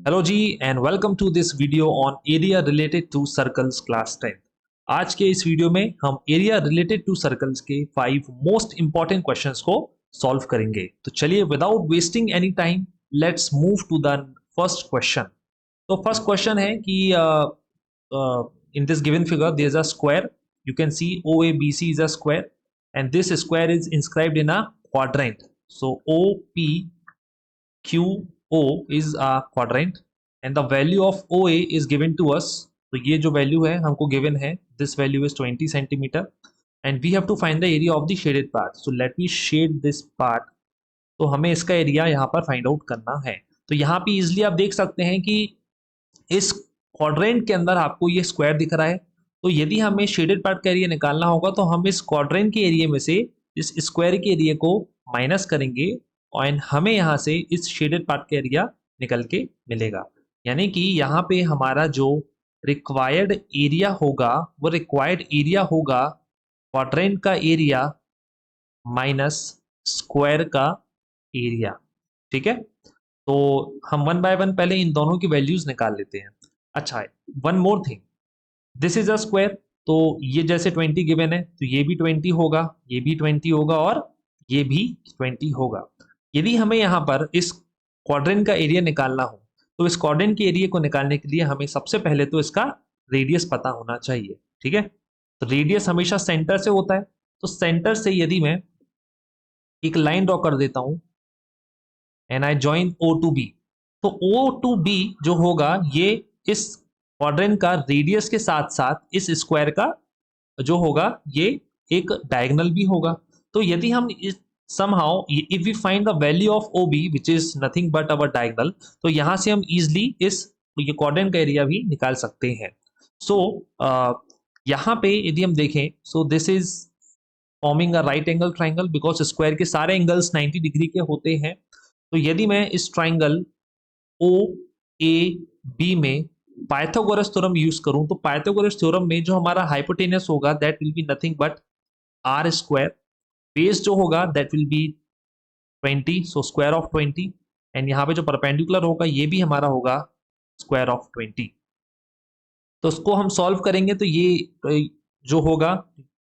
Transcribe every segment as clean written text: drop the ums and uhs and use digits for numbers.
Hello ji and welcome to this video on area related to circles class 10। आज के इस video में हम एरिया रिलेटेड टू सर्कल्स के 5 मोस्ट इंपॉर्टेंट क्वेश्चंस को सॉल्व करेंगे। तो चलिए without wasting any time let's move to the first question. तो फर्स्ट क्वेश्चन है कि in this given figure there is a square, you can see OABC is a square and this square is inscribed in a quadrant. So OPQO is a quadrant and the value of OA is given to us. तो ये जो value है हमको given है, this value is 20 centimetre and we have to find the area of the shaded part. So let me shade this part. तो हमें इसका area यहाँ पर फाइंड आउट करना है। तो यहाँ पे इजिली आप देख सकते हैं कि इस क्वाड्रेंट के अंदर आपको ये स्क्वायर दिख रहा है। तो यदि हमें शेडेड पार्ट का एरिया निकालना होगा तो हम इस क्वाड्रेंट के एरिया में से इस स्क्वायर के एरिया को माइनस करेंगे और हमें यहाँ से इस शेडेड पार्ट का एरिया निकल के मिलेगा। यानी कि यहाँ पे हमारा जो रिक्वायर्ड एरिया होगा वो रिक्वायर्ड एरिया होगा क्वाड्रेंट का एरिया माइनस स्क्वायर का एरिया। ठीक है, तो हम वन बाय वन पहले इन दोनों की वैल्यूज निकाल लेते हैं। अच्छा है, one more thing, this is a square. तो ये जैसे 20 गिवन है तो ये भी 20 होगा, ये भी 20 होगा और ये भी 20 होगा। यदि हमें यहाँ पर इस क्वाड्रेंट का एरिया निकालना हो तो इस क्वाड्रेंट के एरिया को निकालने के लिए हमें सबसे पहले तो इसका रेडियस पता होना चाहिए। ठीक है, तो रेडियस हमेशा सेंटर से होता है। तो सेंटर से यदि मैं एक लाइन ड्रॉ कर देता हूं and I join O to B, तो O टू B जो होगा ये इस क्वाड्रेंट का रेडियस के साथ साथ इस स्क्वायर का जो होगा ये एक डायगोनल भी होगा। तो यदि हम इस somehow if we find the value of OB which is nothing but our diagonal, तो यहां से हम easily इस ये क्वाड्रेंट का एरिया भी निकाल सकते हैं। सो यहाँ पे यदि हम देखें, so this is forming a right angle triangle because square के सारे एंगल्स 90 डिग्री के होते हैं। तो यदि मैं इस ट्राइंगल OAB में पाइथागोरस थ्योरम यूज करूं तो पाइथागोरस थ्योरम में जो हमारा हाइपोटेनस होगा that will be nothing but R square, base जो होगा that will be 20, so square of 20 and यहाँ पे जो परपेंडिकुलर होगा ये भी हमारा होगा स्क्वायर ऑफ 20। तो उसको हम सॉल्व करेंगे तो ये जो होगा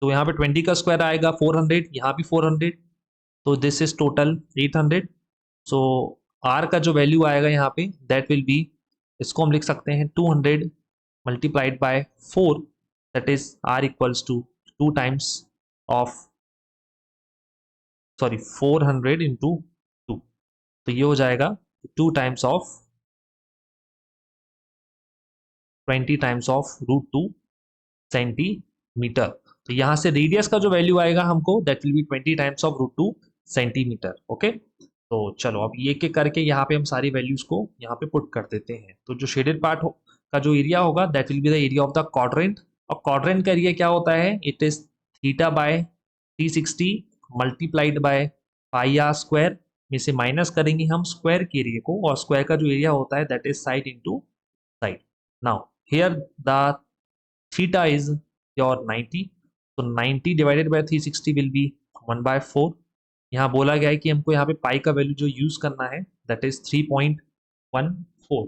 तो यहाँ पे 20 का स्क्वायर आएगा 400, यहाँ भी 400, तो this is total 800। So R का जो वैल्यू आएगा यहाँ पे दैट विल बी, इसको हम लिख सकते हैं 200 multiplied by 4, that is R equals to 2 times of 400 into 2, तो ये हो जाएगा 2 times of 20 times of √2 centimetre. तो यहाँ से रेडियस का जो वैल्यू आएगा हमको that will be 20 times of √2 centimetre. Okay, तो चलो अब ये के करके यहाँ पे हम सारी वैल्यूज को यहाँ पे पुट कर देते हैं। तो जो शेडेड पार्ट का जो एरिया होगा that will be the area of the quadrant, और क्वाड्रेंट का एरिया क्या होता है, it is theta by 360 multiplied by pi R square में से माइनस करेंगे हम स्क्वायर के एरिया को, और स्क्वायर का जो एरिया होता है that is side into side. Now here the theta is your 90, so 90 divided by 360 will be 1/4। यहाँ बोला गया है कि हमको यहाँ पे पाई का वैल्यू जो यूज करना है दैट इज 3.14,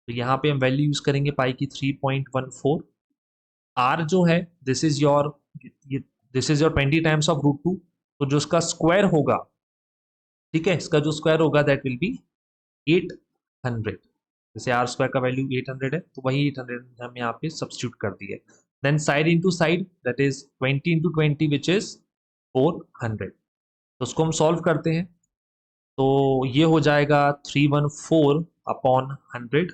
तो यहाँ पे हम वैल्यू यूज करेंगे पाई की 3.14। R जो है this is your 20 times of √2, तो जो उसका स्क्वायर होगा, ठीक है, इसका जो स्क्वायर होगा दैट विल बी 800। जैसे R स्क्वायर का वैल्यू 800 है तो वही 800 हम यहाँ पे सब्स्टिट्यूट कर दिए। Then side into side that is 20 into 20 which is 400। तो उसको हम सॉल्व करते हैं तो ये हो जाएगा 314 अपॉन 100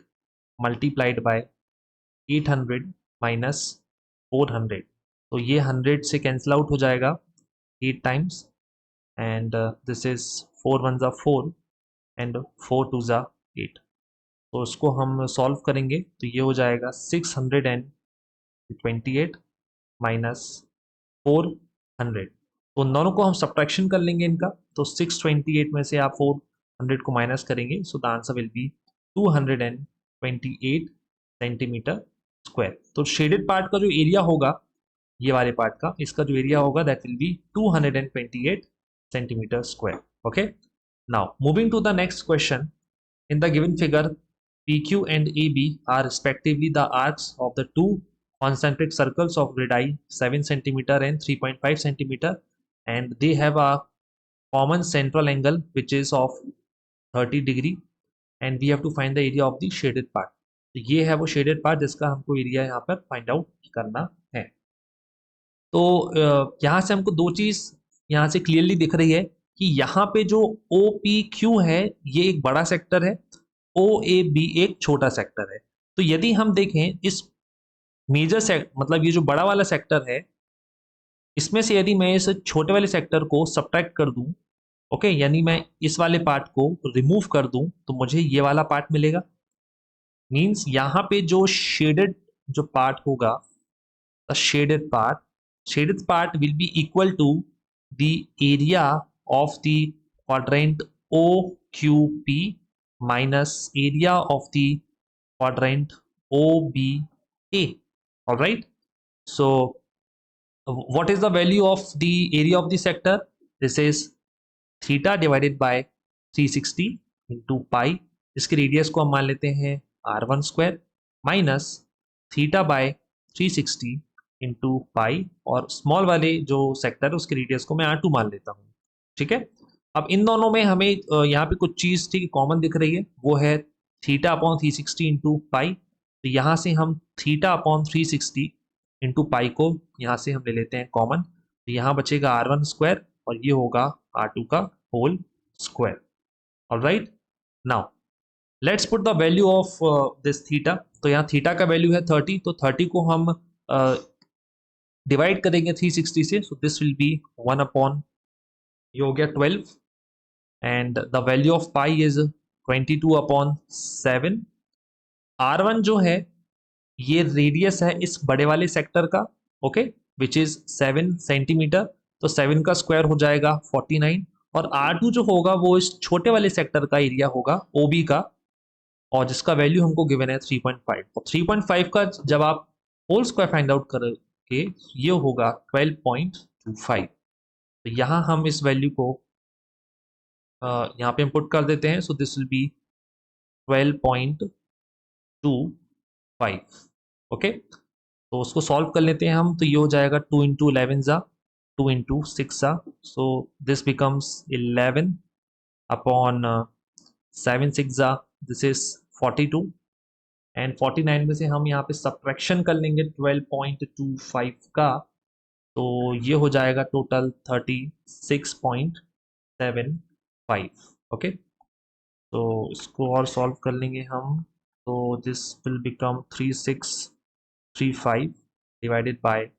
मल्टीप्लाइड बाय 800 माइनस 400। तो ये 100 से कैंसिल आउट हो जाएगा 8 टाइम्स एंड दिस इज 4 1 ज़ा 4 एंड 4 2 ज़ा 8। तो उसको हम सॉल्व करेंगे तो ये हो जाएगा 628 माइनस 400। तो उन दोनों को हम सब्ट्रैक्शन कर लेंगे इनका, तो 628 में से आप 400 को माइनस करेंगे, so the answer will be 228 centimetre square. तो शेडेड पार्ट का जो एरिया होगा ये वाले पार्ट का, इसका जो एरिया होगा that will be 228 centimetre square. Okay, now moving to the next question. In the given figure PQ and AB are respectively the arcs of the two concentric circles of radii 7 centimeter and 3.5 centimeter, and they have a common central angle which is of 30 degree, and we have to find the area of the shaded part. तो ये है वो shaded part जिसका हमको area यहाँ पर find out करना है। तो यहाँ से हमको दो चीज यहाँ से क्लियरली दिख रही है कि यहाँ पे जो OPQ है ये एक बड़ा सेक्टर है, OAB एक छोटा सेक्टर है। तो यदि हम देखें इस मेजर मतलब ये जो बड़ा वाला सेक्टर है, इसमें से यदि मैं इस छोटे वाले सेक्टर को सब्ट्रैक्ट कर दूं, ओके, यानी मैं इस वाले पार्ट को रिमूव कर दूं, तो मुझे ये वाला पार्ट मिलेगा। मींस यहाँ पे जो शेडेड जो पार्ट होगा, the shaded part will be equal to the area of the quadrant OQP minus area of the quadrant OBA. All right. So what is the value of the area of the sector? This is theta divided by 360 into pi. इसके radius को हम मान लेते हैं r1 square minus theta by 360 into पाई, और small वाले जो sector है उसके रेडियस को मैं r2 मान लेता हूँ। ठीक है, अब इन दोनों में हमें यहाँ पे कुछ चीज ठीक कॉमन दिख रही है, वो है थीटा अपॉन 360 इंटू पाई। तो यहाँ से हम थीटा अपॉन 360 इंटू पाई को यहाँ से हम ले लेते हैं कॉमन, तो यहाँ बचेगा r1 स्क्वायर और ये होगा r2 का whole square. Alright, now let's put the value of this theta. तो यहाँ थीटा का वैल्यू है 30, तो 30 को हम डिवाइड करेंगे 360 से, सो दिस विल बी 1 अपॉन, ये हो गया 12, and the value of pi is 22 upon 7। r1 जो है ये रेडियस है इस बड़े वाले सेक्टर का, ओके, विच इज 7 सेंटीमीटर, तो 7 का स्क्वायर हो जाएगा 49, और r2 जो होगा वो इस छोटे वाले सेक्टर का एरिया होगा OB का, और जिसका वैल्यू हमको गिवन है 3.5। और 3.5 का जब आप होल स्क्वायर फाइंड आउट करोगे ये होगा 12.25। तो यहाँ हम इस वैल्यू को यहाँ पे इंपुट कर देते हैं, so this will B 12.25। Okay, तो उसको सॉल्व कर लेते हैं हम, तो ये हो जाएगा 2 इंटू 11 ज़ा 2 इंटू 6 ज़ा, सो दिस बिकम्स 11 अपॉन 7 6 ज़ा, दिस इज 42, एंड 49 में से हम यहाँ पे सब्ट्रैक्शन कर लेंगे 12.25 का, तो ये हो जाएगा टोटल 36.75। ओके, तो इसको और सॉल्व कर लेंगे हम, तो this will become 3635 divided by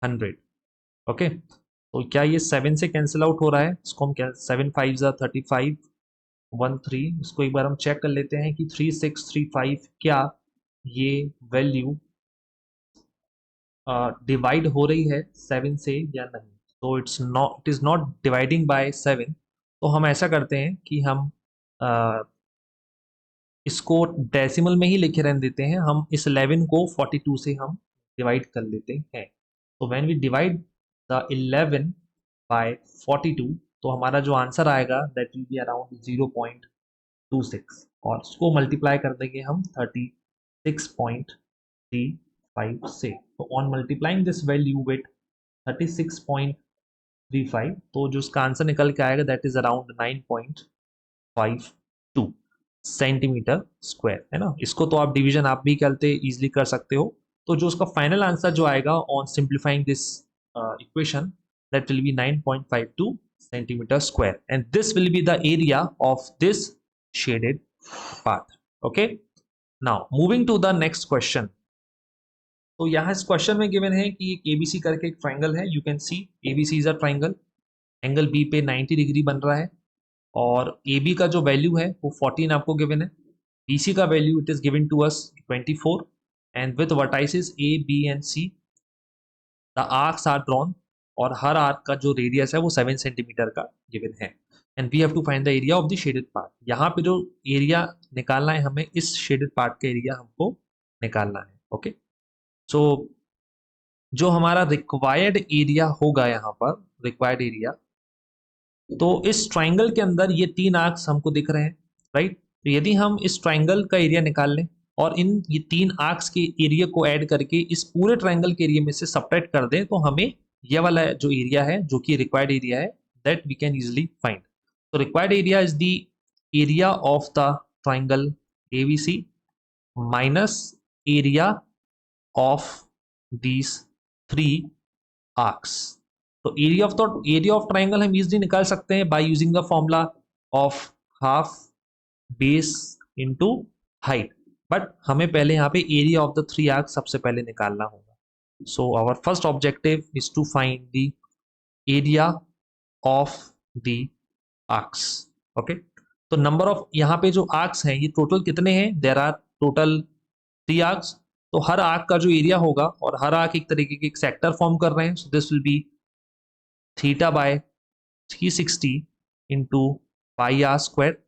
100। Okay, तो क्या ये 7 से कैंसिल आउट हो रहा है? इसको हम क्या 7 5 ज़ा 35 13, इसको एक बार हम चेक कर लेते हैं कि 3635 क्या ये वैल्यू डिवाइड हो रही है 7 से या नहीं। तो it is not dividing by 7। तो हम ऐसा करते हैं कि हम इसको डेसिमल में ही लिखे रहने देते हैं, हम इस 11 को 42 से हम डिवाइड कर लेते हैं। तो when we divide the 11 by 42, तो हमारा जो आंसर आएगा दैट विल बी अराउंड 0.26, और उसको मल्टीप्लाई कर देंगे हम 36.35 से। तो on multiplying this value with 36.35, तो जो उसका आंसर निकल के आएगा that is around 9.52 centimetre square, है ना। इसको तो आप डिवीजन आप भी करते इजीली कर सकते हो। तो जो उसका फाइनल आंसर जो आएगा on simplifying this equation, that will be 9.52 centimeter square, and this will be the area of this shaded part. Okay, now moving to the next question. तो यहाँ इस क्वेश्चन में गिवन है कि एक ABC करके एक ट्राइंगल है, you can C ABC is a triangle, angle B पे 90 डिग्री बन रहा है, और AB का जो वैल्यू है वो 14 आपको गिवन है, BC का value it is given to us 24, and with vertices A B and C the arcs are drawn, और हर आर्क का जो रेडियस है वो 7 सेंटीमीटर का गिवन है, and we have to find the area of the shaded part. यहाँ पे जो एरिया निकालना है हमें, इस शेडेड पार्ट का एरिया हमको निकालना है। ओके, सो जो हमारा रिक्वायर्ड एरिया होगा यहाँ पर, रिक्वायर्ड एरिया, तो इस ट्राइंगल के अंदर ये 3 आर्क्स हमको दिख रहे हैं, राइट। तो यदि हम इस ट्राइंगल का एरिया निकाल लें और इन ये 3 आर्क्स के एरिया को ऐड करके इस पूरे ट्राइंगल के एरिया में से सब्ट्रैक्ट कर दें, तो हमें ये वाला जो एरिया है, जो कि रिक्वायर्ड एरिया है, that we can easily find. तो required area is the area of the triangle ABC minus area of these 3 arcs. तो एरिया ऑफ ट्राइंगल हम इजिली निकाल सकते हैं by using the formula of half base into height. But हमें पहले यहाँ पे एरिया ऑफ द 3 आर्क सबसे पहले निकालना होगा. So our first objective is to find the area of the arcs. Okay, तो नंबर ऑफ यहाँ पे जो आर्क्स हैं ये टोटल कितने हैं? There are total 3 arcs. तो हर आर्क का जो एरिया होगा, और हर आर्क एक तरीके के एक सेक्टर फॉर्म कर रहे हैं, so this will be theta by 360 into pi R square.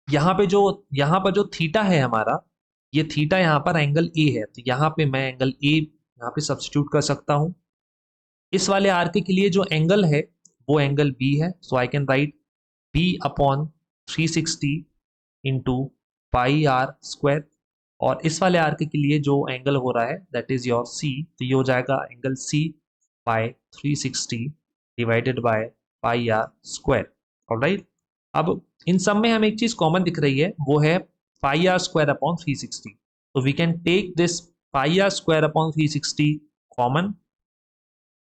यहाँ पर जो थीटा है हमारा, ये थीटा यहाँ पर एंगल ए है, तो यहाँ पे मैं एंगल ए यहाँ पे सब्स्टिट्यूट कर सकता हूँ. इस वाले आर्क के लिए जो एंगल है वो एंगल बी है, so I can write B upon 360 into pi R square. और इस वाले आर्क के लिए जो एंगल हो रहा है दैट इज योर सी, तो ये हो जाएगा angle C by 360 divided by pi R square. Alright, अब इन सब में हमें एक चीज कॉमन दिख रही है, वो है पाई आर स्क्वायर अपॉन 360. तो we can take this pi R square upon 360 common.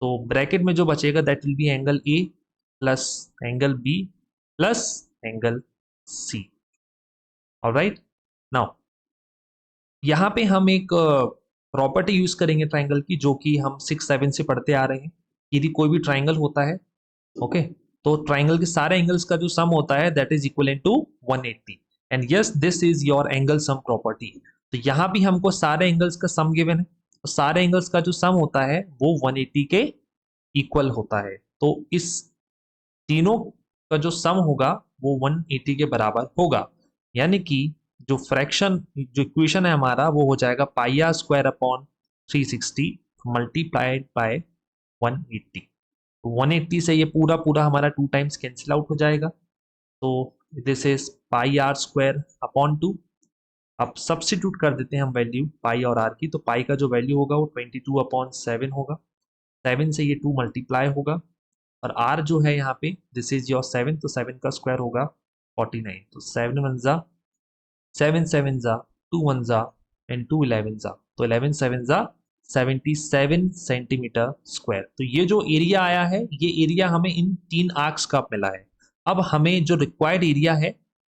तो ब्रैकेट में जो बचेगा that will be angle A plus angle B plus angle C. Alright, now यहाँ पे हम एक प्रॉपर्टी यूज करेंगे ट्राइंगल की, जो कि हम 6-7 से पढ़ते आ रहे हैं. यदि कोई भी ट्राइंगल होता है, ओके, तो ट्राइंगल के सारे एंगल्स का जो सम होता है that is equivalent to 180. And yes, this is your angle sum property. तो यहाँ भी हमको सारे एंगल्स का सम गिवन है, तो सारे एंगल्स का जो सम होता है वो 180 के इक्वल होता है. तो इस तीनों का जो सम होगा वो 180 के बराबर होगा. यानी कि जो फ्रैक्शन, जो इक्वेशन है हमारा, वो हो जाएगा pi R square upon 360 multiplied by 180. 180 से ये पूरा पूरा हमारा 2 टाइम्स कैंसिल आउट हो जाएगा. तो this is pi R square upon 2. अब सब्स्टिट्यूट कर देते हैं हम वैल्यू पाई और आर की. तो पाई का जो वैल्यू होगा वो 22/7 होगा. 7 से ये 2 मल्टीप्लाई होगा, और आर जो है यहाँ पे दिस इज योर 7, तो 7 का स्क्वायर होगा 49. तो 7 1 जा 7 7 जा 2 1 जा एंड 2 11 जा, तो 11 7 जा 77 सेंटीमीटर स्क्वायर. तो ये जो एरिया आया है, ये एरिया हमें इन 3 आर्क्स का मिला है. अब हमें जो रिक्वायर्ड एरिया है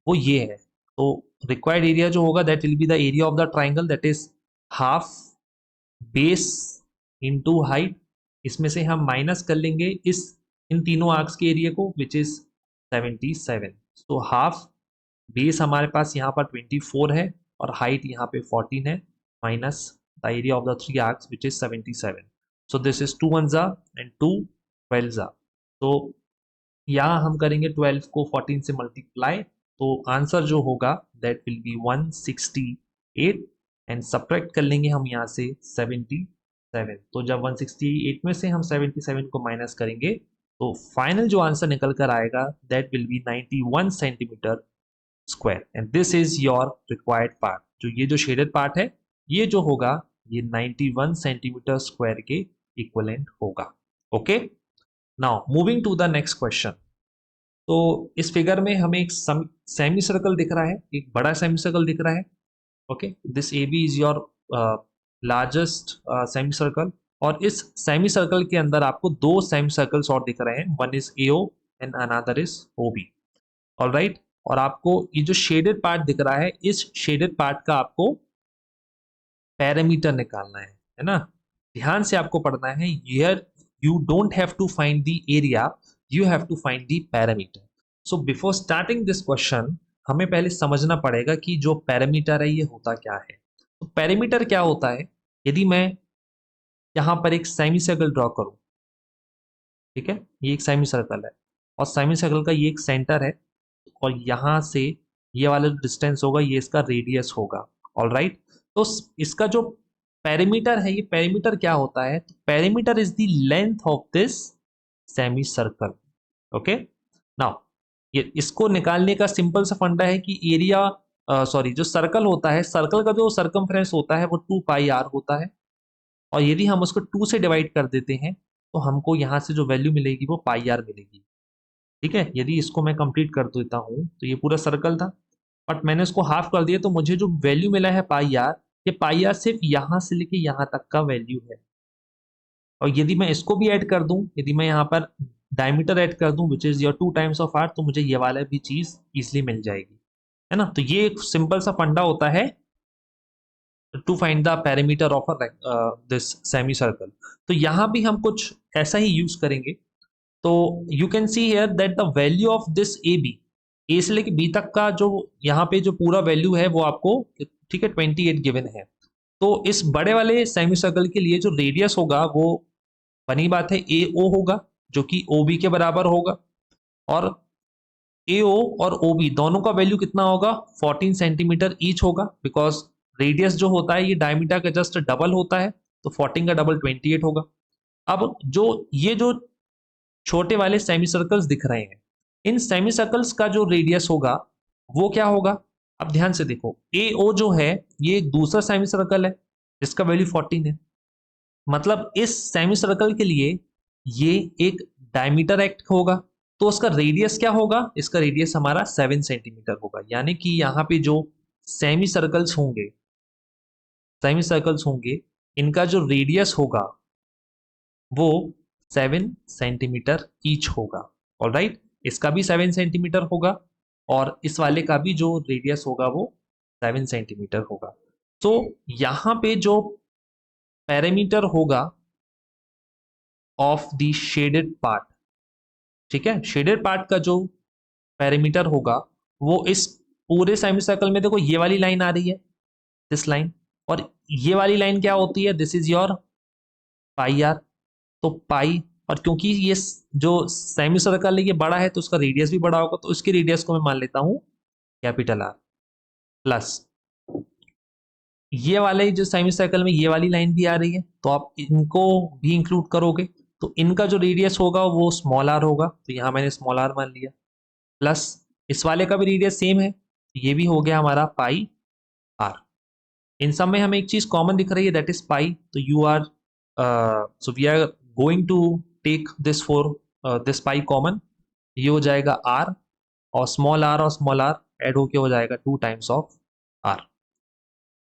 वो ये है. तो रिक्वायर्ड एरिया जो होगा that will be the area of the triangle, that is half base into height. इसमें से हम माइनस कर लेंगे इन तीनों आर्क्स के एरिया को, which is 77. So half base हमारे पास यहाँ पर 24 है और हाइट यहाँ पे 14 है, minus the area of the 3 arcs which is 77. So this is 2 1 जा एंड 2 12 जा. तो यहाँ हम करेंगे 12 को 14 से मल्टीप्लाई, तो आंसर जो होगा that will B 168. And subtract कर लेंगे हम यहाँ से 77. तो जब 168 में से हम 77 को माइनस करेंगे तो फाइनल जो आंसर निकल कर आएगा that will B 91 centimetre square. And this is your required part. जो ये जो शेडेड पार्ट है, ये जो होगा ये 91 सेंटीमीटर स्क्वायर के इक्विवेलेंट होगा. Okay, now moving to the next question. तो इस फिगर में हमें एक सेमी सर्कल दिख रहा है, एक बड़ा सेमी सर्कल दिख रहा है. Okay, this A B is your largest semicircle, और इस सेमी सर्कल के अंदर आपको 2 सेमी सर्कल्स और दिख रहे हैं. One is AO and another is OB. Alright, और आपको ये जो शेडेड पार्ट दिख रहा है, इस शेडेड पार्ट का आपको पैरामीटर निकालना है ना. ध्यान से आपको पढ़ना है. Here you don't have to find the area, you have to find the parameter. So before starting this question हमें पहले समझना पड़ेगा कि जो पैरामीटर है ये होता क्या है. तो पैरामीटर क्या होता है? यदि मैं यहाँ पर एक सेमी सर्कल ड्रॉ करूं, ठीक है, ये एक सेमी सर्कल है और सेमी सर्कल का ये एक सेंटर है, और यहाँ से ये वाला जो डिस्टेंस होगा ये इसका रेडियस होगा. ऑलराइट, तो इसका जो पेरीमीटर है, ये पेरीमीटर क्या होता है? तो perimeter is the length of this semi circle. Okay, now ये इसको निकालने का सिंपल सा फंडा है कि एरिया सॉरी जो सर्कल होता है, सर्कल का जो सर्कमफ्रेंस होता है वो 2 पाई आर होता है, और यदि हम उसको 2 से डिवाइड कर देते हैं तो हमको यहाँ से जो वैल्यू मिलेगी वो पाई आर मिलेगी। ठीक है, यदि इसको मैं कंप्लीट कर देता हूँ तो ये पूरा सर्कल था, बट मैंने इसको हाफ कर दिया तो मुझे जो वैल्यू मिला है पाई आर, ये पाई आर सिर्फ यहाँ से लेके यहाँ तक का वैल्यू है। और यदि मैं इसको भी ऐड कर दूं, यदि मैं यहाँ पर डायमीटर ऐड कर दूं which is your 2 times of R, तो मुझे ये वाला भी चीज इजिली मिल जाएगी, है ना। तो ये एक सिंपल सा फंडा होता है to find the perimeter of this semicircle. तो यहाँ भी हम कुछ ऐसा ही यूज करेंगे। तो you can see here that the value of this A B, A से लेके बी तक का जो यहाँ पे जो पूरा वैल्यू है वो आपको, ठीक है, 28 गिवन है। तो इस बड़े वाले सेमी सर्कल के लिए जो रेडियस होगा वो, बनी बात है, ए ओ होगा जो कि ओ बी के बराबर होगा, और ए ओ और ओ बी दोनों का वैल्यू कितना होगा, 14 सेंटीमीटर ईच होगा, बिकॉज रेडियस जो होता है ये डायमीटर का जस्ट डबल होता है, तो 14 का डबल 28 होगा। अब जो ये जो छोटे वाले सेमी सर्कल्स दिख रहे हैं, इन सेमी सर्कल्स का जो रेडियस होगा वो क्या होगा। अब ध्यान से देखो, ए ओ जो है ये एक दूसरा सेमी सर्कल है जिसका वैल्यू 14 है, मतलब इस सेमी सर्कल के लिए ये एक डायमीटर एक्ट होगा, तो उसका रेडियस क्या होगा, इसका रेडियस हमारा 7 सेंटीमीटर होगा। यानी कि यहाँ पे जो सेमी सर्कल्स होंगे, सेमी सर्कल्स होंगे, इनका जो रेडियस होगा वो 7 सेंटीमीटर ईच होगा। ऑलराइट, इसका भी 7 सेंटीमीटर होगा और इस वाले का भी जो रेडियस होगा वो 7 सेंटीमीटर होगा। तो यहाँ पे जो पैरामीटर होगा ऑफ द शेडेड पार्ट, ठीक है, शेडेड पार्ट का जो पैरामीटर होगा वो इस पूरे सेमी सर्कल में, देखो ये वाली लाइन आ रही है, दिस लाइन, और ये वाली लाइन क्या होती है, this is your pi R. तो पाई, और क्योंकि ये जो सेमी सर्कल है ये बड़ा है तो उसका रेडियस भी बड़ा होगा, तो उसके रेडियस को मैं मान लेता हूं कैपिटल आर, प्लस ये वाले जो सेमी सर्कल में ये वाली लाइन भी आ रही है तो आप इनको भी इंक्लूड करोगे, तो इनका जो रेडियस होगा वो स्मॉल आर होगा, तो यहां मैंने स्मॉल आर मान लिया, प्लस इस वाले का भी रेडियस सेम है, ये भी हो गया हमारा पाई आर। इन सब में हमें एक चीज कॉमन दिख रही है, दैट इज पाई, तो you are, so we are going to take this for this pi common, ये हो जाएगा आर, और स्मॉल आर ऐड होके हो जाएगा 2 टाइम्स ऑफ आर।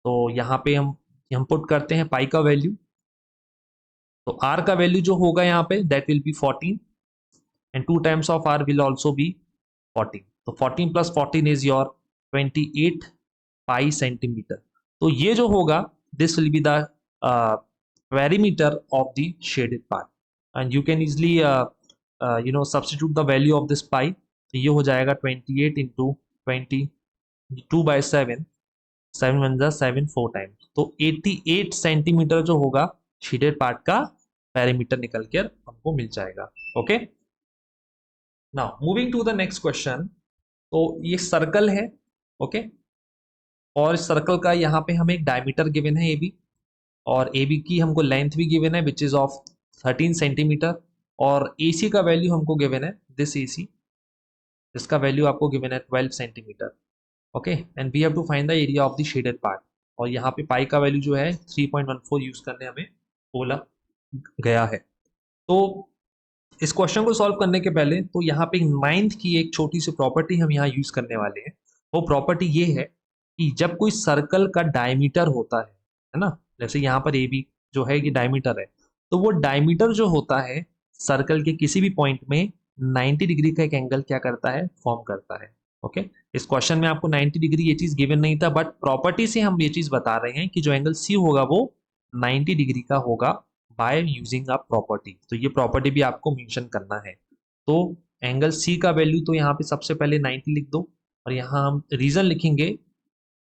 तो यहाँ पे हम पुट करते हैं पाई का वैल्यू, तो आर का वैल्यू जो होगा यहाँ पे that will be 14, and 2 times of R will also be 14, तो 14 plus 14 is your 28 pi centimetre. तो ये जो होगा this will be the perimeter of the shaded part, and you can easily substitute the value of this pi, तो ये हो जाएगा 28 into 22/7, 7 one जा 7 4 टाइम्स, तो 88 सेंटीमीटर जो होगा शेडेड पार्ट का पेरीमीटर निकल कर हमको मिल जाएगा। Okay, now moving to the next question. तो ये सर्कल है, ओके, और इस सर्कल का यहाँ पे हमें एक डायमीटर गिवन है ए बी, और ए बी की हमको लेंथ भी गिवन है विच इज ऑफ 13 सेंटीमीटर, और ए सी का वैल्यू हमको गिवन है, दिस ए सी, इसका वैल्यू आपको गिवन है 12 centimetre. Okay, and we have to find the area of the shaded part, और यहाँ पे पाई का वैल्यू जो है 3.14 यूज करने हमें बोला गया है। तो इस क्वेश्चन को सॉल्व करने के पहले तो यहाँ पे 9th की एक छोटी सी प्रॉपर्टी हम यहाँ यूज करने वाले हैं। वो प्रॉपर्टी ये है कि जब कोई सर्कल का डायमीटर होता है ना, जैसे यहाँ पर ए बी जो है ये डायमीटर है, तो वो डायमीटर जो होता है सर्कल के किसी भी पॉइंट में 90 डिग्री का एक एंगल क्या करता है, फॉर्म करता है। ओके, इस क्वेश्चन में आपको 90 डिग्री ये चीज गिवन नहीं था, बट प्रॉपर्टी से हम ये चीज बता रहे हैं कि जो एंगल सी होगा वो 90 डिग्री का होगा बाय यूजिंग अ प्रॉपर्टी। तो ये प्रॉपर्टी भी आपको मेंशन करना है। तो एंगल सी का वैल्यू तो यहाँ पे सबसे पहले 90 लिख दो, और यहाँ हम रीजन लिखेंगे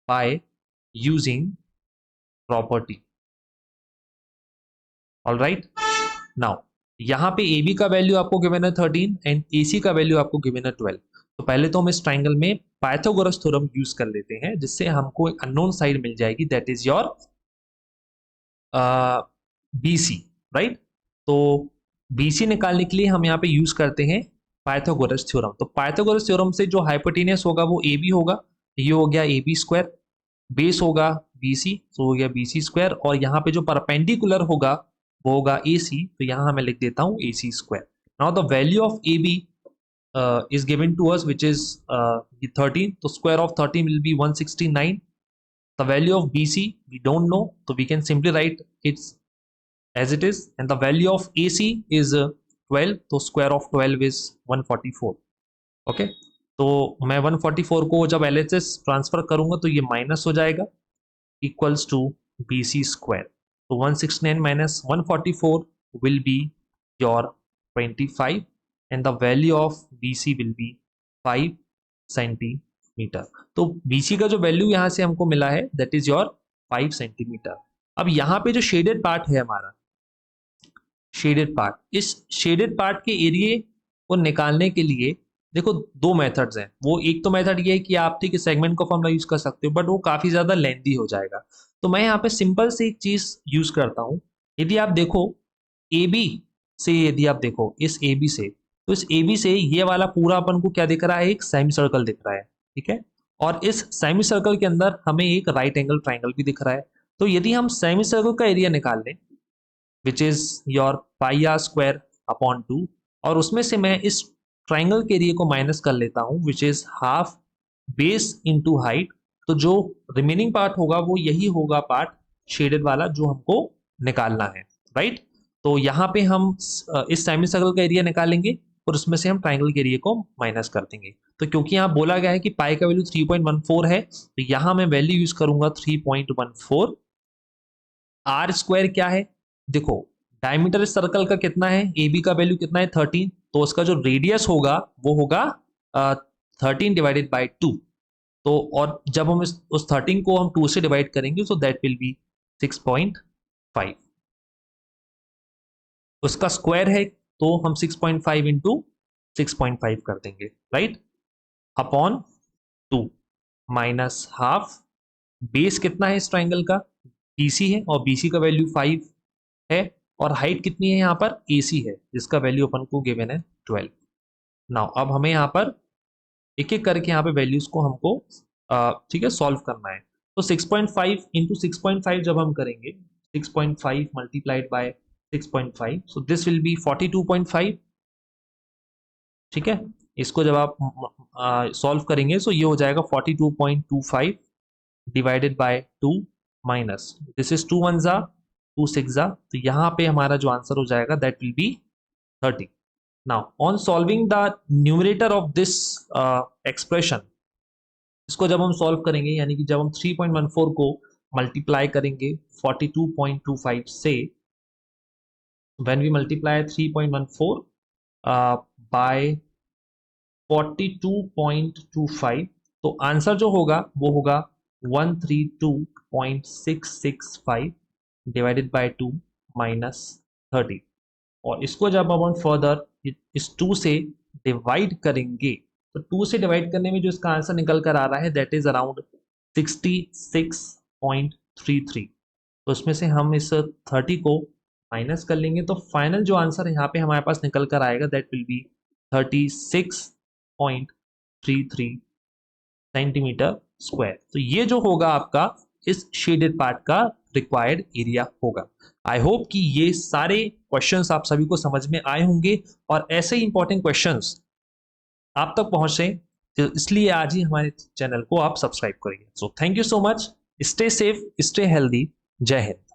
by using property. Alright, now यहाँ पे ए बी का वैल्यू आपको गिवन है 13 एंड ए सी का वैल्यू आपको गिवन है 12। तो पहले तो हम इस ट्राइंगल में पाइथागोरस थ्योरम यूज कर लेते हैं, जिससे हमको एक अननोन साइड मिल जाएगी, that is your BC, right. तो BC निकालने के लिए हम यहाँ पे यूज करते हैं पाइथागोरस थ्योरम। तो पाइथागोरस थ्योरम से जो हाइपोटेनियस होगा वो AB होगा, ये हो गया ए बी स्क्वायर, बेस होगा बी सी, तो हो गया बी सी स्क्वायर, और यहाँ पे जो परपेंडिकुलर होगा वो होगा ए सी, तो यहाँ मैं लिख देता हूँ A C square. Now the value of A B is given to us, which is 13, so square of 13 will be 169. The value of BC we don't know, so we can simply write it as it is, and the value of AC is 12, so square of 12 is 144. okay, तो मैं 144 को जब LHS transfer करूंगा तो ये minus हो जाएगा, equals to BC square, तो 169 minus 144 will be your 25, and the value of BC will be 5 centimetre. तो BC का जो वैल्यू यहाँ से हमको मिला है दैट इज योर 5 सेंटीमीटर। अब यहाँ पे जो शेडेड पार्ट है हमारा, शेडेड पार्ट, इस शेडेड पार्ट के एरिया को निकालने के लिए देखो दो मेथड्स हैं। वो एक तो मेथड ये है कि आप ठीक है सेगमेंट का फॉर्मूला यूज कर सकते हो, बट वो काफी ज्यादा लेंथी हो जाएगा। तो मैं यहाँ पे सिंपल से एक चीज यूज करता हूँ। यदि आप देखो ए बी से, यदि आप देखो इस ए बी से, तो इस ए बी से ये वाला पूरा अपन को क्या दिख रहा है, एक सेमी सर्कल दिख रहा है, ठीक है। और इस सेमी सर्कल के अंदर हमें एक राइट एंगल ट्राइंगल भी दिख रहा है। तो यदि हम सेमी सर्कल का एरिया निकाल लें which is your pi R square upon 2, और उसमें से मैं इस ट्राइंगल के एरिया को माइनस कर लेता हूं which is half base into height, तो जो रिमेनिंग पार्ट होगा वो यही होगा पार्ट शेडेड वाला जो हमको निकालना है, राइट। तो यहाँ पे हम इस सेमी सर्कल का एरिया निकालेंगे और उसमें से हम ट्राइंगल के एरिया को माइनस कर देंगे। तो क्योंकि यहाँ बोला गया है कि पाई का वैल्यू 3.14 है, तो यहाँ मैं वैल्यू यूज करूंगा 3.14। आर स्क्वायर क्या है, देखो डायमीटर इस सर्कल का कितना है, ए बी का वैल्यू कितना है 13, तो उसका जो रेडियस होगा वो होगा 13 डिवाइडेड बाई 2। तो और जब हम उस 13 को हम 2 से डिवाइड करेंगे तो दैट विल बी 6.5। उसका स्क्वायर है तो हम 6.5 इंटू 6.5 कर देंगे, right, upon 2 minus half. Base कितना है इस ट्राइंगल का, BC है, और BC का वैल्यू 5 है, और हाइट कितनी है यहाँ पर AC है जिसका वैल्यू अपन को गिवन है 12। नाउ अब हमें यहाँ पर एक एक करके यहाँ पे वैल्यूज को हमको ठीक है सॉल्व करना है। तो 6.5 इंटू 6.5 जब हम करेंगे, 6.5 multiplied by 6.5, so this will B 42.5, ठीक है। इसको जब आप सॉल्व करेंगे तो ये हो जाएगा 42.25 divided by 2 minus this is 2 1 जा 2 6 जा, तो यहाँ पे हमारा जो आंसर हो जाएगा that will B 30। Now on solving the numerator of this expression, इसको जब हम सॉल्व करेंगे यानी कि जब हम 3.14 को मल्टीप्लाई करेंगे 42.25 से, when we multiply 3.14 by 42.25, तो आंसर जो होगा वो होगा 132.665 डिवाइडेड बाय 2 माइनस 30। और इसको जब अपन फर्दर इस 2 से डिवाइड करेंगे तो 2 से डिवाइड करने में जो इसका आंसर निकल कर आ रहा है दैट इज अराउंड 66.33। तो उसमें से हम इस 30 को माइनस कर लेंगे, तो फाइनल जो आंसर यहाँ पे हमारे पास निकल कर आएगा that will B 36.33 centimetre square. तो ये जो होगा आपका इस शेडेड पार्ट का रिक्वायर्ड एरिया होगा। आई होप कि ये सारे क्वेश्चंस आप सभी को समझ में आए होंगे और ऐसे ही इंपॉर्टेंट क्वेश्चंस आप तक पहुंचे, तो इसलिए आज ही हमारे चैनल को आप सब्सक्राइब करिए। So thank you so much, stay safe, stay healthy, जय हिंद।